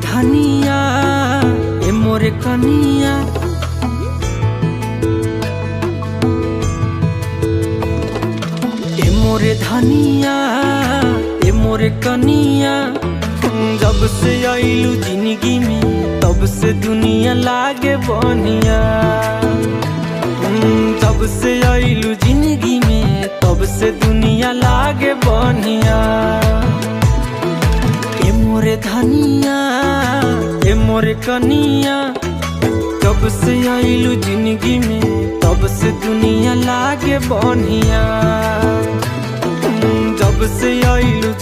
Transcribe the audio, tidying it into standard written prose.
धनिया ए मोरे कनिया, ए मोरे धनिया ए मोरे कनिया। जब से आइलू जिंदगी में तब से दुनिया लागे बनिया। जब से आइलू जिंदगी में तब से दुनिया लागे बनिया। ए मोरे धनिया ए मोरे कनिया, जब से आइलू जिंदगी में तब से दुनिया लागे बनिया। जब से आइलू